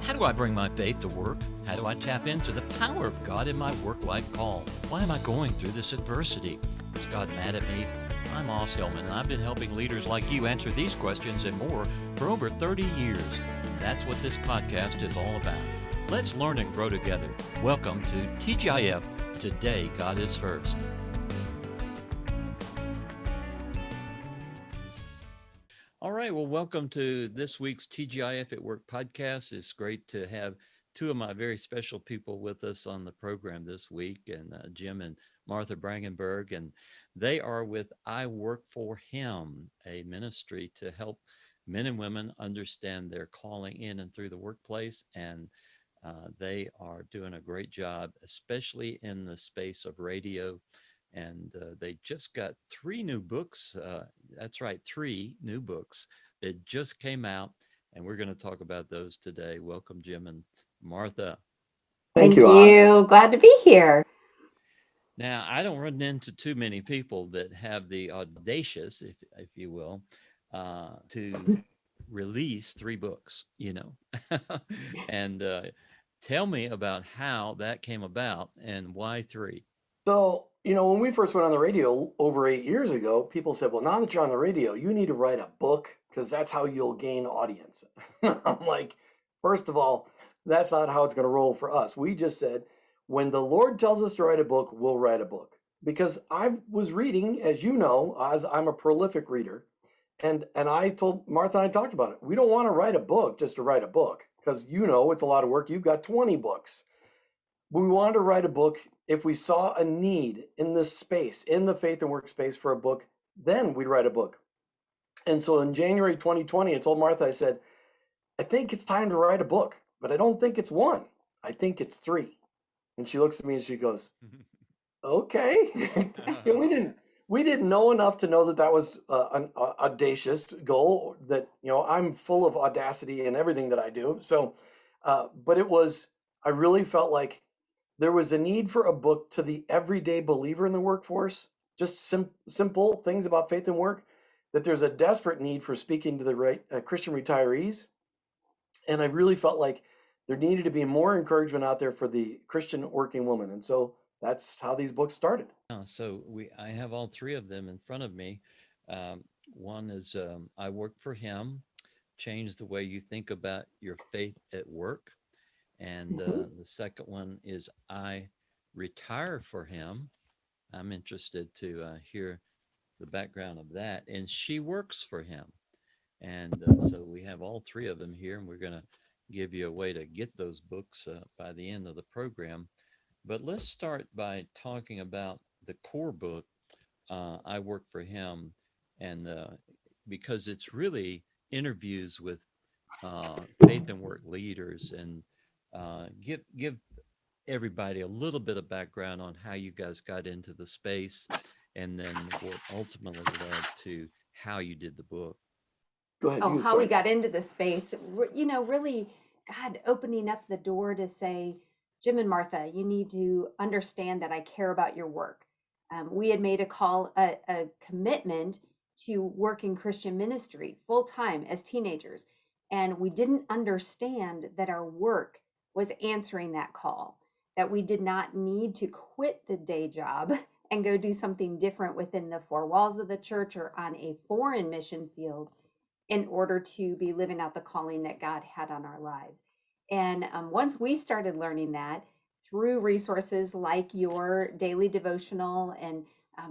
How do I bring my faith to work? How do I tap into the power of God in my work-life call? Why am I going through this adversity? Is God mad at me? I'm Hillman, and I've been helping leaders like you answer these questions and more for over 30 years. That's what this podcast is all about. Let's learn and grow together. Welcome to TGIF, Today God is First. All right, well, welcome to this week's TGIF at Work podcast. It's great to have two of my very special people with us on the program this week, and Jim and Martha Brangenberg, and they are with I Work for Him, a ministry to help men and women understand their calling in and through the workplace, and they are doing a great job, especially in the space of radio. And they just got three new books. That's right, three new books that just came out, and we're going to talk about those today. Welcome, Jim and Martha. Thank you. Glad to be here. Now, I don't run into too many people that have the audacious, if you will, to release three books, and tell me about how that came about and why three. So, when we first went on the radio over 8 years ago, people said, well, now that you're on the radio, you need to write a book because that's how you'll gain audience. I'm like, first of all, that's not how it's going to roll for us. We just said, when the Lord tells us to write a book, we'll write a book. Because I was reading, as you know, as I'm a prolific reader, and I told Martha and I talked about it. We don't want to write a book just to write a book because it's a lot of work. You've got 20 books. We wanted to write a book. If we saw a need in this space, in the faith and work space for a book, then we'd write a book. And so in January 2020, I told Martha, I said, I think it's time to write a book, but I don't think it's one. I think it's three. And she looks at me and she goes, okay. We didn't know enough to know that was an audacious goal, that, I'm full of audacity in everything that I do. So, but I really felt like there was a need for a book to the everyday believer in the workforce, just simple things about faith and work, that there's a desperate need for speaking to the Christian retirees. And I really felt like there needed to be more encouragement out there for the Christian working woman. And so that's how these books started. So I have all three of them in front of me. One is I Work for Him, Change the Way You Think About Your Faith at Work. And the second one is I Retire for Him. I'm interested to hear the background of that. And She Works for Him. And so we have all three of them here, and we're going to give you a way to get those books by the end of the program. But let's start by talking about the core book, I Work for Him, and because it's really interviews with faith and work leaders, and give everybody a little bit of background on how you guys got into the space, and then what ultimately led to how you did the book. Go ahead. Oh, how we got into the space, really God opening up the door to say, Jim and Martha, you need to understand that I care about your work. We had made a commitment to work in Christian ministry full time as teenagers. And we didn't understand that our work was answering that call, that we did not need to quit the day job and go do something different within the four walls of the church or on a foreign mission field in order to be living out the calling that God had on our lives. And once we started learning that through resources like your daily devotional and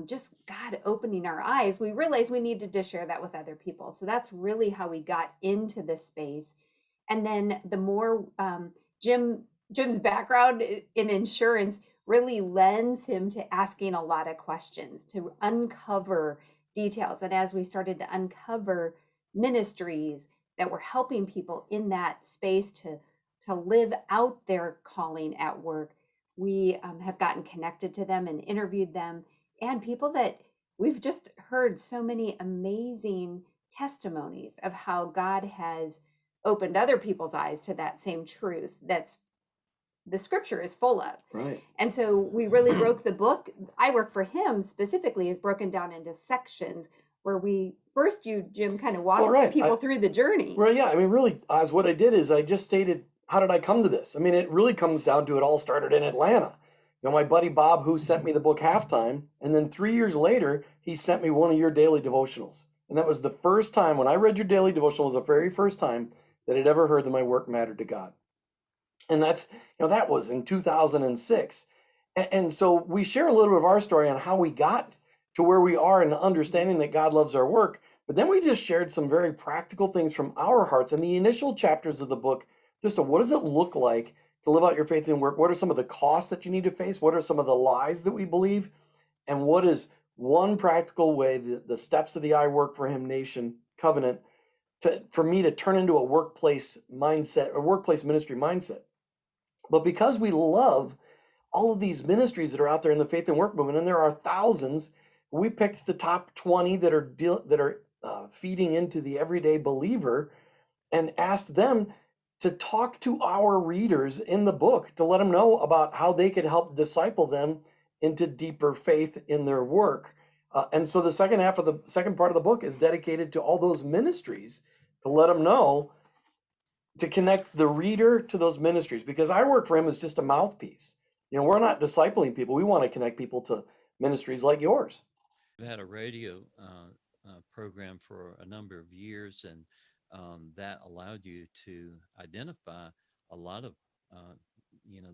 just God opening our eyes, we realized we needed to share that with other people. So that's really how we got into this space. And then the more Jim's background in insurance really lends him to asking a lot of questions, to uncover details. And as we started to uncover ministries that were helping people in that space to live out their calling at work, we have gotten connected to them and interviewed them, and people that we've just heard so many amazing testimonies of how God has opened other people's eyes to that same truth that's the scripture is full of. Right. And so we really broke the book. I Work for Him specifically is broken down into sections where we first, Jim, kind of walked people through the journey. Well, yeah. I mean, really, Oz, what I did is I just stated how did I come to this? I mean, it really comes down to it all started in Atlanta. You know, my buddy Bob, who sent me the book Halftime, and then 3 years later, he sent me one of your daily devotionals. And that was the first time when I read your daily devotional, was the very first time that I'd ever heard that my work mattered to God. And that's, that was in 2006. And so we share a little bit of our story on how we got to where we are and understanding that God loves our work. But then we just shared some very practical things from our hearts. And the initial chapters of the book, just what does it look like to live out your faith in work? What are some of the costs that you need to face? What are some of the lies that we believe? And what is one practical way, the steps of the I Work for Him Nation covenant, for me to turn into a workplace mindset, a workplace ministry mindset? But because we love all of these ministries that are out there in the faith and work movement, and there are thousands, we picked the top 20 that are feeding into the everyday believer, and asked them to talk to our readers in the book to let them know about how they could help disciple them into deeper faith in their work. And so the second part of the book is dedicated to all those ministries to let them know, to connect the reader to those ministries, because I Work for Him is just a mouthpiece. We're not discipling people. We want to connect people to ministries like yours. I've had a radio program for a number of years, and that allowed you to identify a lot of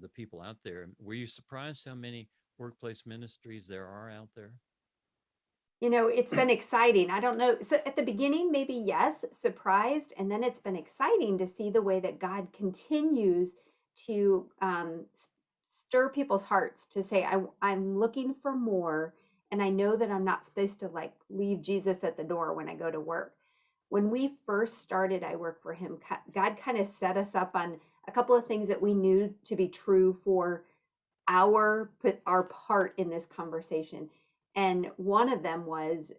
the people out there. Were you surprised how many workplace ministries there are out there? It's been exciting. I don't know. So at the beginning, maybe yes, surprised. And then it's been exciting to see the way that God continues to stir people's hearts to say, I'm looking for more. And I know that I'm not supposed to like leave Jesus at the door when I go to work. When we first started I Work for Him, God kind of set us up on a couple of things that we knew to be true for our part in this conversation. And one of them was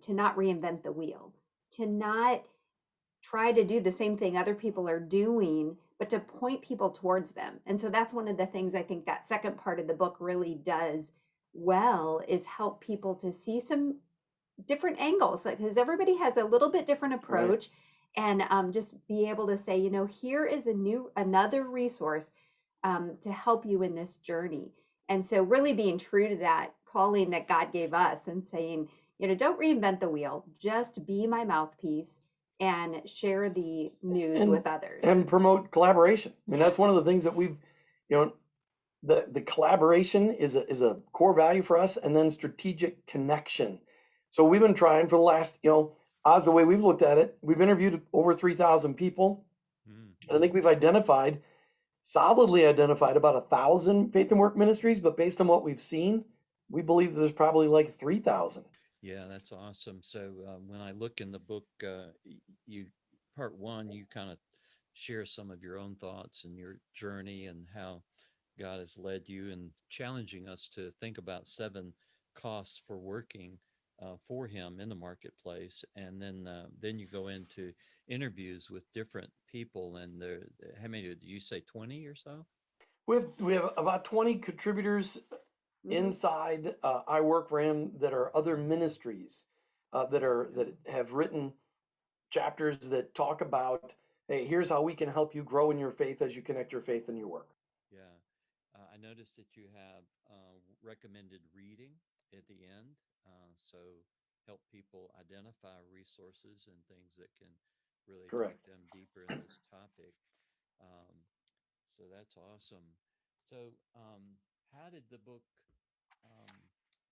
to not reinvent the wheel, to not try to do the same thing other people are doing, but to point people towards them. And so that's one of the things I think that second part of the book really does well, is help people to see some different angles, because everybody has a little bit different approach. Right. And just be able to say, here is another resource to help you in this journey. And so really being true to that calling that God gave us and saying, don't reinvent the wheel, just be my mouthpiece and share the news with others. And promote collaboration. I mean, that's one of the things that we've, the collaboration is a core value for us, and then strategic connection. So we've been trying for the last, Oz, the way we've looked at it, we've interviewed over 3,000 people. And I think we've solidly identified about 1,000 faith and work ministries, but based on what we've seen, we believe there's probably like 3,000. Yeah, that's awesome. So when I look in the book, part one, you kind of share some of your own thoughts and your journey and how God has led you, and challenging us to think about 7 costs for working for Him in the marketplace. And then you go into interviews with different people, and how many did you say, 20 or so? We have about 20 contributors inside I Work for Him that are other ministries that have written chapters that talk about, hey, here's how we can help you grow in your faith as you connect your faith and your work. Yeah. I noticed that you have recommended reading at the end. So help people identify resources and things that can really Correct. take them deeper in this topic. So that's awesome. So how did the book,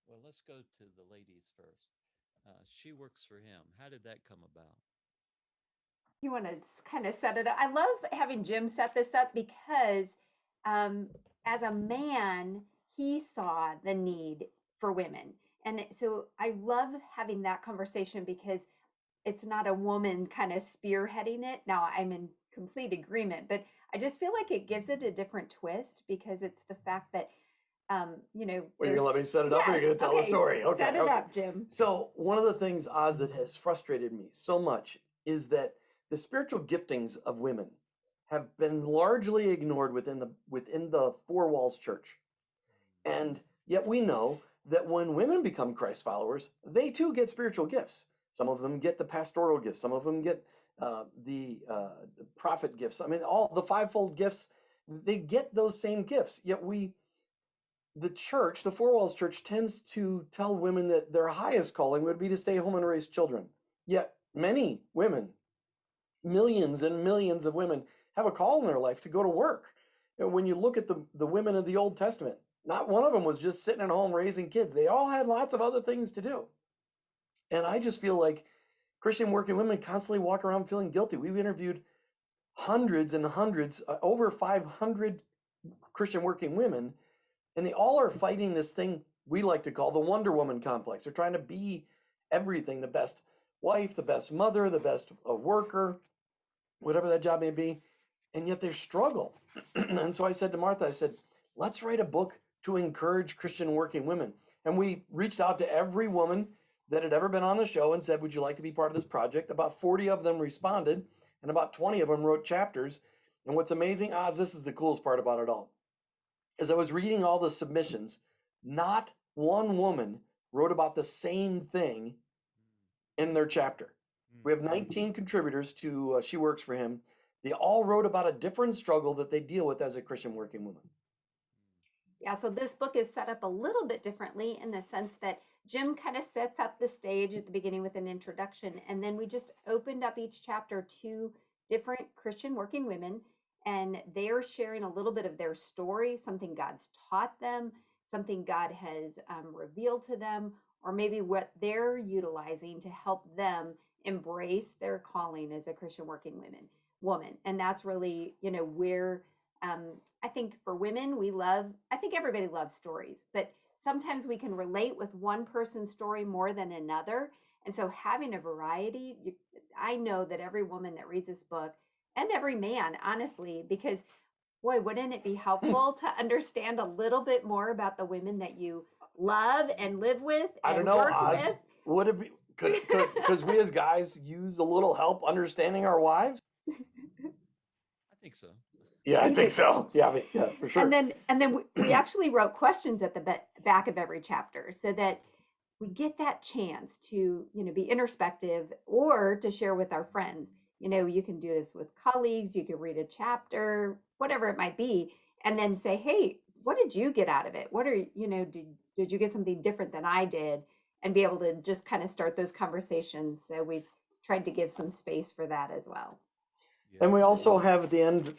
well, let's go to the ladies first. She Works for Him. How did that come about? You want to kind of set it up? I love having Jim set this up because as a man, he saw the need for women. And so I love having that conversation because it's not a woman kind of spearheading it. Now, I'm in complete agreement, but I just feel like it gives it a different twist, because it's the fact that, Well, you're going to let me set it up, or you're going to tell the story? Okay. Set it up, Jim. So one of the things, Oz, that has frustrated me so much is that the spiritual giftings of women have been largely ignored within the four walls church. And yet we know that when women become Christ followers, they too get spiritual gifts. Some of them get the pastoral gifts. Some of them get the prophet gifts. I mean, all the fivefold gifts, they get those same gifts. Yet the church, the Four Walls Church, tends to tell women that their highest calling would be to stay home and raise children. Yet many women, millions and millions of women, have a call in their life to go to work. And when you look at the women of the Old Testament, not one of them was just sitting at home raising kids. They all had lots of other things to do. And I just feel like Christian working women constantly walk around feeling guilty. We've interviewed hundreds and hundreds, over 500 Christian working women, and they all are fighting this thing we like to call the Wonder Woman complex. They're trying to be everything, the best wife, the best mother, the best worker, whatever that job may be, and yet they struggle. And so I said to Martha, I said, let's write a book to encourage Christian working women. And we reached out to every woman that had ever been on the show and said, would you like to be part of this project? About 40 of them responded, and about 20 of them wrote chapters. And what's amazing, Oz, this is the coolest part about it all, as I was reading all the submissions, not one woman wrote about the same thing in their chapter. We have 19 contributors to She Works for Him. They all wrote about a different struggle that they deal with as a Christian working woman. Yeah, so this book is set up a little bit differently in the sense that Jim kind of sets up the stage at the beginning with an introduction, and then we just opened up each chapter to different Christian working women, and they're sharing a little bit of their story, something God's taught them, something God has revealed to them, or maybe what they're utilizing to help them embrace their calling as a Christian working woman. And that's really, where I think for women, I think everybody loves stories, but sometimes we can relate with one person's story more than another. And so having a variety, I know that every woman that reads this book, and every man, honestly, because boy, wouldn't it be helpful to understand a little bit more about the women that you love and live with I don't and know, work Oz, with? would it be, because we as guys use a little help understanding our wives? I think so. Yeah, I Me think too. so. Yeah, yeah, for sure. And then we actually wrote questions at the back of every chapter so that we get that chance to, be introspective or to share with our friends. You can do this with colleagues, you can read a chapter, whatever it might be, and then say, hey, what did you get out of it? What are, did you get something different than I did? And be able to just kind of start those conversations. So we've tried to give some space for that as well. Yeah. And we also have at the end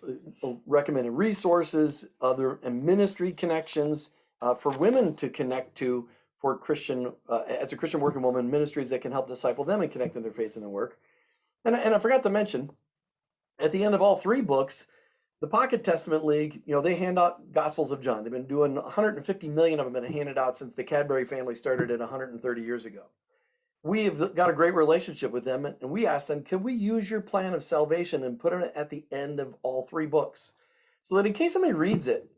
recommended resources, other and ministry connections for women to connect to for Christian, as a Christian working woman, ministries that can help disciple them and connect in their faith and their work. And I forgot to mention, at the end of all three books, the Pocket Testament League, they hand out Gospels of John. They've been doing 150 million of them been handed out since the Cadbury family started it 130 years ago. We have got a great relationship with them, and we asked them, can we use your plan of salvation and put it at the end of all three books? So that in case somebody reads it,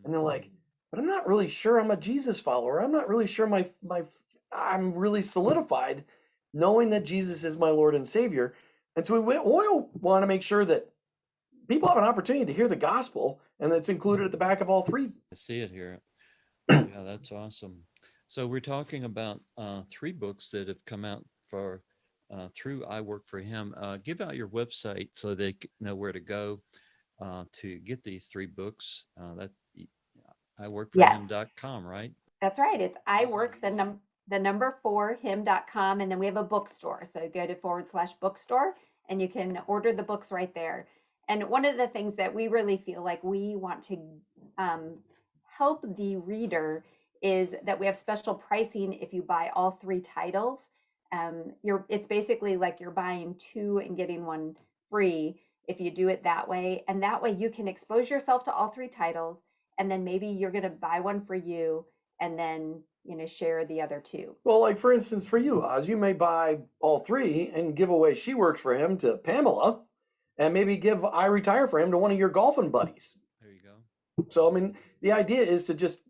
and they're like, but I'm not really sure I'm a Jesus follower. I'm not really sure I'm really solidified knowing that Jesus is my Lord and Savior. And so we want to make sure that people have an opportunity to hear the gospel, and that's included at the back of all three. I see it here. Yeah, that's awesome. So we're talking about three books that have come out through I Work for Him. Give out your website so they know where to go to get these three books. That iworkforhim.com, right? That's right. It's I work the number 4 him.com, and then we have a bookstore. So go to /bookstore and you can order the books right there. And one of the things that we really feel like we want to help the reader is that we have special pricing if you buy all three titles. It's basically like you're buying 2 and getting 1 free if you do it that way. And that way you can expose yourself to all 3 titles, and then maybe you're going to buy one for you and then share the other 2. Well, like for instance, for you, Oz, you may buy all 3 and give away She Works for Him to Pamela, and maybe give I Retire for Him to one of your golfing buddies. There you go. So, I mean, the idea is to just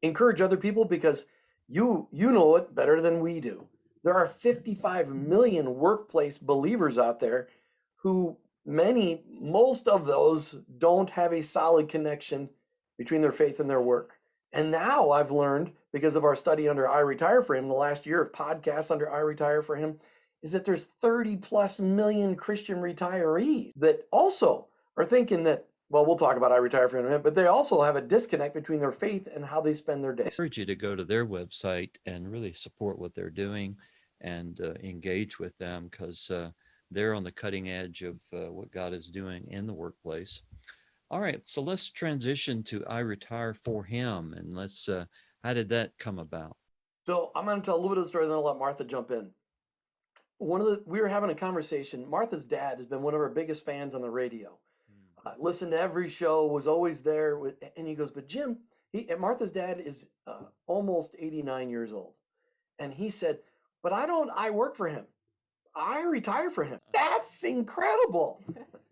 encourage other people, because you know it better than we do. There are 55 million workplace believers out there who most of those don't have a solid connection between their faith and their work. And now I've learned, because of our study under I Retire for Him, the last year of podcasts under I Retire for Him, is that there's 30 plus million Christian retirees that also are thinking that, well, we'll talk about I retire for a minute, but they also have a disconnect between their faith and how they spend their days. I encourage you to go to their website and really support what they're doing and engage with them because they're on the cutting edge of what God is doing in the workplace. All right, so let's transition to I retire for him, and let's. How did that come about? So I'm going to tell a little bit of the story, then I'll let Martha jump in. We were having a conversation. Martha's dad has been one of our biggest fans on the radio. Listened to every show, was always there, and he goes, but Jim, Martha's dad is almost 89 years old, and he said, but I work for him. I retire for him. That's incredible.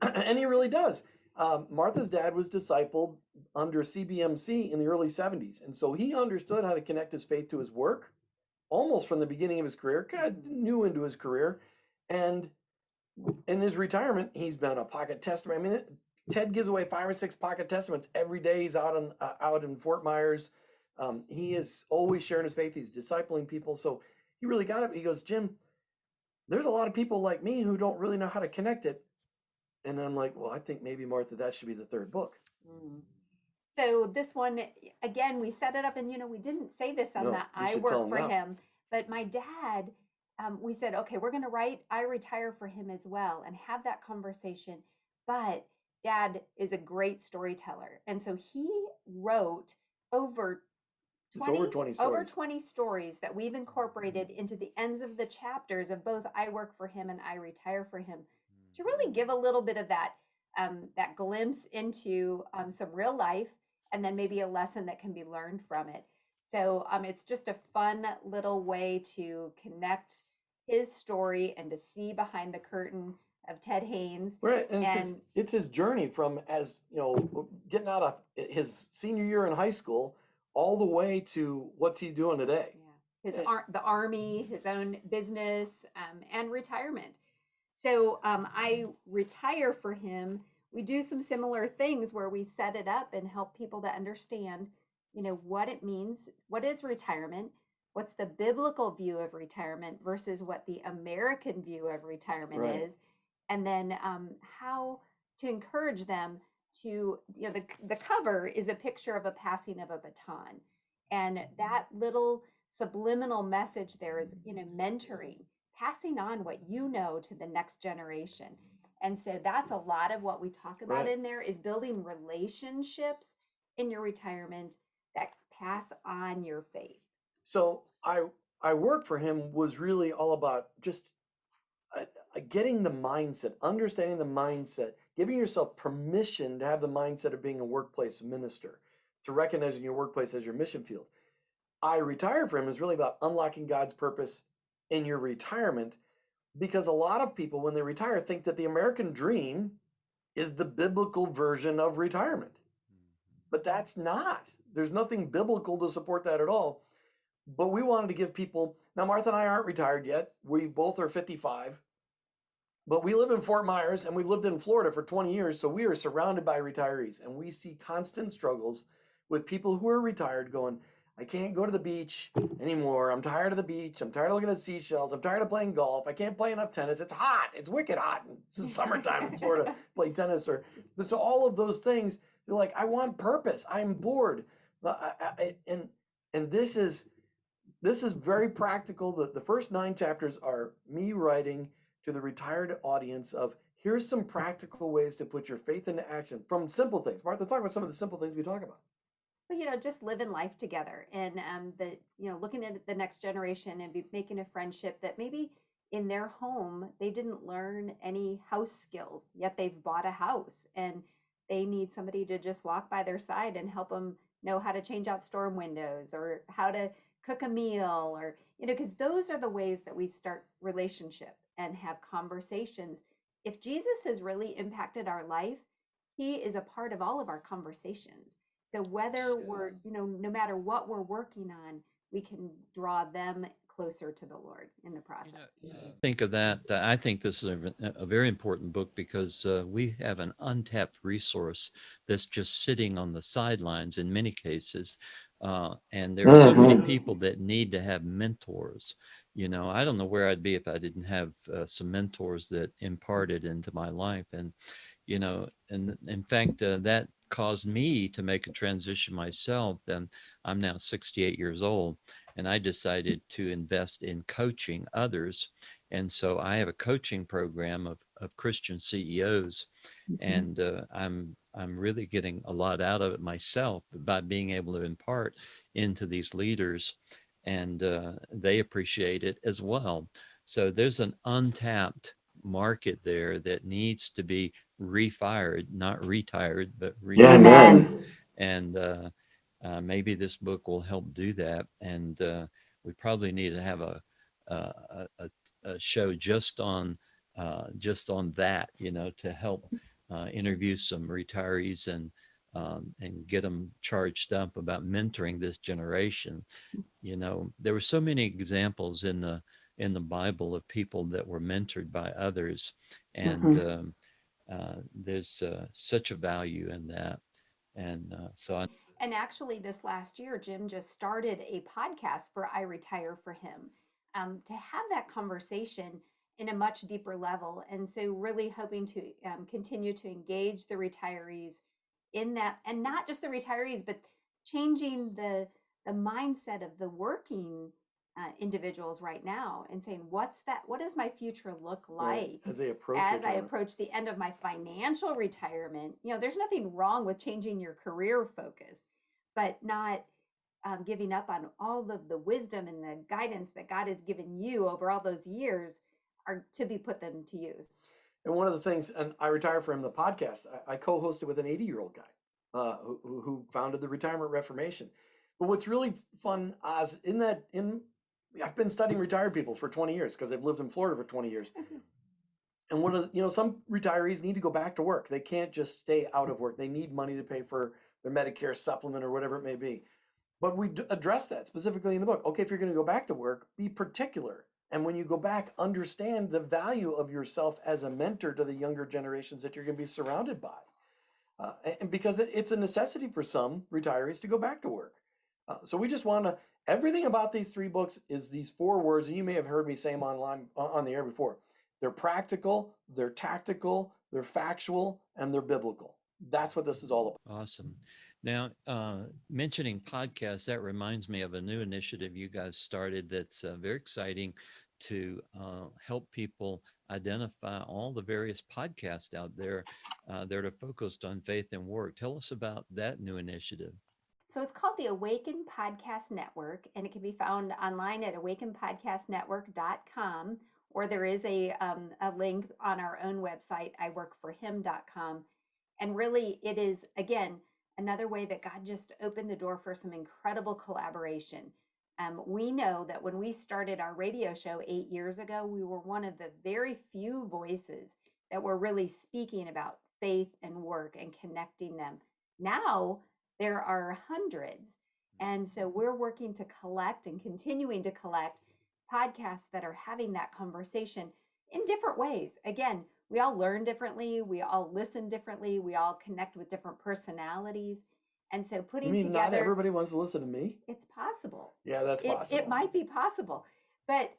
And he really does. Martha's dad was discipled under CBMC in the early 70s. And so he understood how to connect his faith to his work almost from the beginning of his career, God knew into his career. And in his retirement, he's been a pocket testament. I mean, Ted gives away 5 or 6 pocket testaments every day. He's out in Fort Myers. He is always sharing his faith. He's discipling people. So he really got it. He goes, Jim, there's a lot of people like me who don't really know how to connect it. And I'm like, well, I think maybe, Martha, that should be the 3rd book. So this one, again, we set it up, and we didn't say this on that I work for him, but my dad, we said, okay, we're going to write I retire for him as well and have that conversation. But Dad is a great storyteller. And so he wrote over 20 stories that we've incorporated into the ends of the chapters of both I work for him and I retire for him, to really give a little bit of that that glimpse into some real life, and then maybe a lesson that can be learned from it. So it's just a fun little way to connect his story and to see behind the curtain of Ted Haynes. Right, and it's his journey from, as getting out of his senior year in high school all the way to what's he doing today. Yeah, the Army, his own business, and retirement. So I retire for him. We do some similar things where we set it up and help people to understand, what it means. What is retirement? What's the biblical view of retirement versus what the American view of retirement is? And then how to encourage them to, the cover is a picture of a passing of a baton. And that little subliminal message there is, mentoring, passing on what you know to the next generation. And so that's a lot of what we talk about in there, is building relationships in your retirement that pass on your faith. So I work for him was really all about just getting the mindset, understanding the mindset, giving yourself permission to have the mindset of being a workplace minister, to recognizing your workplace as your mission field. I retire for him is really about unlocking God's purpose in your retirement, because a lot of people, when they retire, think that the American dream is the biblical version of retirement. But that's not. There's nothing biblical to support that at all. But we wanted to give people, now Martha and I aren't retired yet. We both are 55. But we live in Fort Myers, and we've lived in Florida for 20 years, so we are surrounded by retirees. And we see constant struggles with people who are retired going, I can't go to the beach anymore. I'm tired of the beach. I'm tired of looking at seashells. I'm tired of playing golf. I can't play enough tennis. It's hot. It's wicked hot. It's the summertime in Florida. Play tennis, so all of those things. They're like, I want purpose. I'm bored. And this is very practical. The first 9 chapters are me writing to the retired audience of, here's some practical ways to put your faith into action from simple things. Martha, talk about some of the simple things we talk about. But just living life together, and looking at the next generation and making a friendship that maybe in their home they didn't learn any house skills, yet they've bought a house and they need somebody to just walk by their side and help them know how to change out storm windows or how to cook a meal, or because those are the ways that we start relationship and have conversations. If Jesus has really impacted our life, he is a part of all of our conversations. So whether we're, no matter what we're working on, we can draw them closer to the Lord in the process. Think of that. I think this is a very important book because we have an untapped resource that's just sitting on the sidelines in many cases. And there are so many Mhm. people that need to have mentors. I don't know where I'd be if I didn't have some mentors that imparted into my life. And in fact, that caused me to make a transition myself. And I'm now 68 years old, and I decided to invest in coaching others. And so I have a coaching program of Christian CEOs, Mhm. and I'm really getting a lot out of it myself by being able to impart into these leaders, and they appreciate it as well. So there's an untapped market there that needs to be refired, not retired, but Yeah, refired. amen. Amen. And maybe this book will help do that. And we probably need to have a show just on that, to help interview some retirees and get them charged up about mentoring this generation. There were so many examples in the Bible of people that were mentored by others, and Mhm. there's such a value in that. And so I. And actually, this last year, Jim just started a podcast for I Retire for Him, to have that conversation in a much deeper level. And so, really hoping to continue to engage the retirees in that, and not just the retirees, but changing the mindset of the working individuals right now, and saying, what's that? What does my future look Right. like As they approach as I retirement. approach the end of my financial retirement? There's nothing wrong with changing your career focus, but not giving up on all of the wisdom and the guidance that God has given you over all those years are to be put them to use. And one of the things, and I Retire for Him, the podcast, I co-hosted with an 80-year-old guy who founded the Retirement Reformation. But what's really fun, Oz, I've been studying retired people for 20 years because I've lived in Florida for 20 years. And some retirees need to go back to work. They can't just stay out of work. They need money to pay for their Medicare supplement or whatever it may be. But we address that specifically in the book. Okay, if you're going to go back to work, be particular. And when you go back, understand the value of yourself as a mentor to the younger generations that you're going to be surrounded by. And because it's a necessity for some retirees to go back to work. So we just want to, everything about these three books is these four words, and you may have heard me say them online on the air before. They're practical, they're tactical, they're factual, and they're biblical. That's what this is all about. Awesome. Now, mentioning podcasts, that reminds me of a new initiative you guys started that's very exciting to help people identify all the various podcasts out there that are focused on faith and work. Tell us about that new initiative. So it's called the Awaken Podcast Network, and it can be found online at awakenpodcastnetwork.com, or there is a link on our own website, iworkforhim.com. And really, it is, again, another way that God just opened the door for some incredible collaboration. We know that when we started our radio show 8 years ago, we were one of the very few voices that were really speaking about faith and work and connecting them. Now, there are hundreds. And so we're working to collect and continuing to collect podcasts that are having that conversation in different ways. Again, we all learn differently, we all listen differently, we all connect with different personalities. And so You putting mean not together, everybody wants to listen to me? it's possible. Yeah, that's It possible. might be possible. But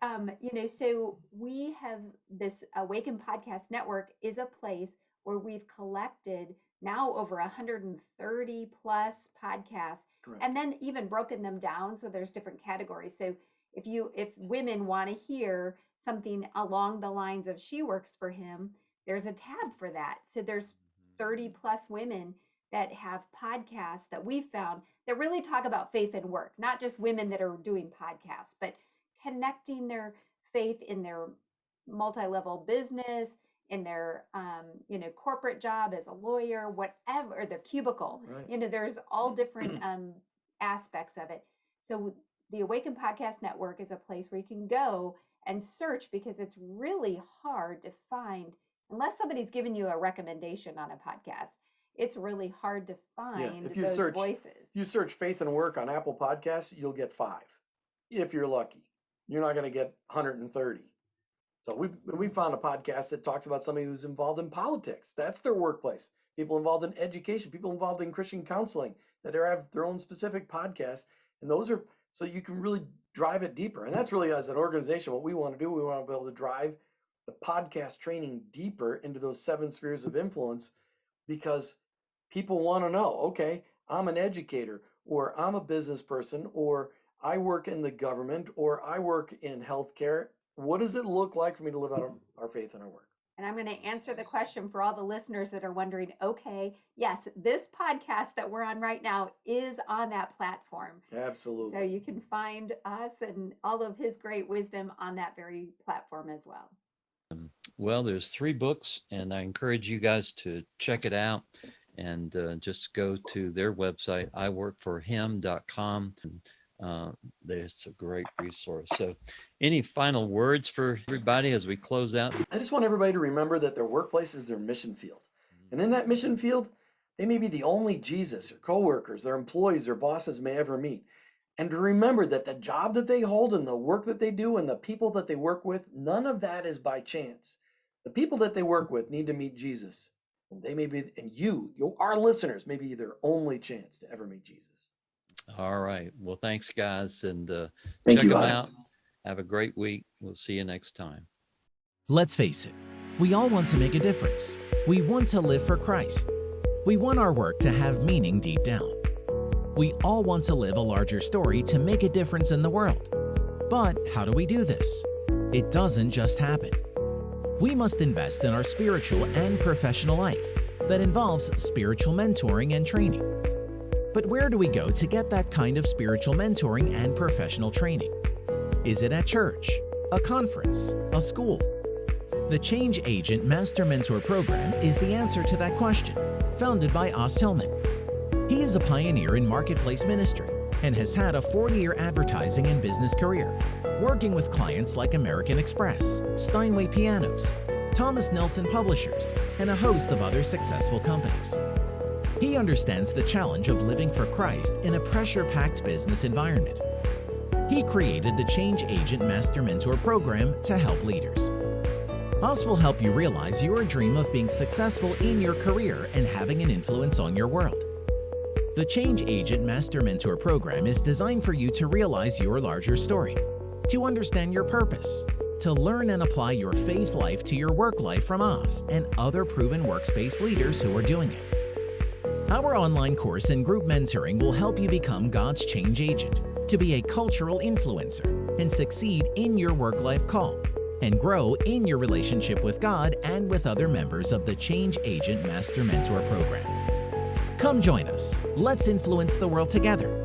so we have this Awaken Podcast Network is a place where we've collected now over 130 plus podcasts, Correct. and then even broken them down so there's different categories. So if women want to hear something along the lines of She Works for Him, there's a tab for that. So there's 30 plus women that have podcasts that we found that really talk about faith and work, not just women that are doing podcasts, but connecting their faith in their multi-level business, in their corporate job as a lawyer, whatever, or their cubicle. Right. There's all different aspects of it. So the Awaken Podcast Network is a place where you can go and search, because it's really hard to find unless somebody's given you a recommendation on a podcast. It's really hard to Yeah, find if you those search voices. if you search faith and work on Apple Podcasts, you'll get 5. If you're lucky. You're not going to get 130. So we found a podcast that talks about somebody who's involved in politics. That's their workplace. people involved in education, people involved in Christian counseling that have their own specific podcasts. And those are, so you can really drive it deeper. And that's really, as an organization, what we want to do. We want to be able to drive the podcast training deeper into those 7 spheres of influence, because people want to know, okay, I'm an educator, or I'm a business person, or I work in the government, or I work in healthcare. What does it look like for me to live out our faith and our work? And I'm going to answer the question for all the listeners that are wondering, okay, yes, this podcast that we're on right now is on that platform. Absolutely. So you can find us and all of his great wisdom on that very platform as well. Well, there's 3 books, and I encourage you guys to check it out, and just go to their website, iworkforhim.com. It's a great resource. So any final words for everybody as we close out? I just want everybody to remember that their workplace is their mission field. And in that mission field, they may be the only Jesus or coworkers, their employees or bosses may ever meet. And to remember that the job that they hold and the work that they do and the people that they work with, none of that is by chance. The people that they work with need to meet Jesus. And they may be, and you, our listeners, may be their only chance to ever meet Jesus. All right. Well, thanks, guys. And Thank check you, them Ryan. out. Have a great week. We'll see you next time. Let's face it, we all want to make a difference. We want to live for Christ. We want our work to have meaning deep down. We all want to live a larger story to make a difference in the world. But how do we do this? It doesn't just happen. We must invest in our spiritual and professional life that involves spiritual mentoring and training. But where do we go to get that kind of spiritual mentoring and professional training? Is it at church, a conference, a school? The Change Agent Master Mentor Program is the answer to that question, founded by Hillman. He is a pioneer in marketplace ministry and has had a 40-year advertising and business career, working with clients like American Express, Steinway Pianos, Thomas Nelson Publishers, and a host of other successful companies. He understands the challenge of living for Christ in a pressure-packed business environment. He created the Change Agent Master Mentor Program to help leaders. Us will help you realize your dream of being successful in your career and having an influence on your world. The Change Agent Master Mentor Program is designed for you to realize your larger story, to understand your purpose, to learn and apply your faith life to your work life from us and other proven workspace leaders who are doing it. Our online course and group mentoring will help you become God's change agent, to be a cultural influencer and succeed in your work-life call, and grow in your relationship with God and with other members of the Change Agent Master Mentor Program. Come join us. Let's influence the world together.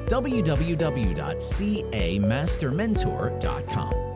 www.camastermentor.com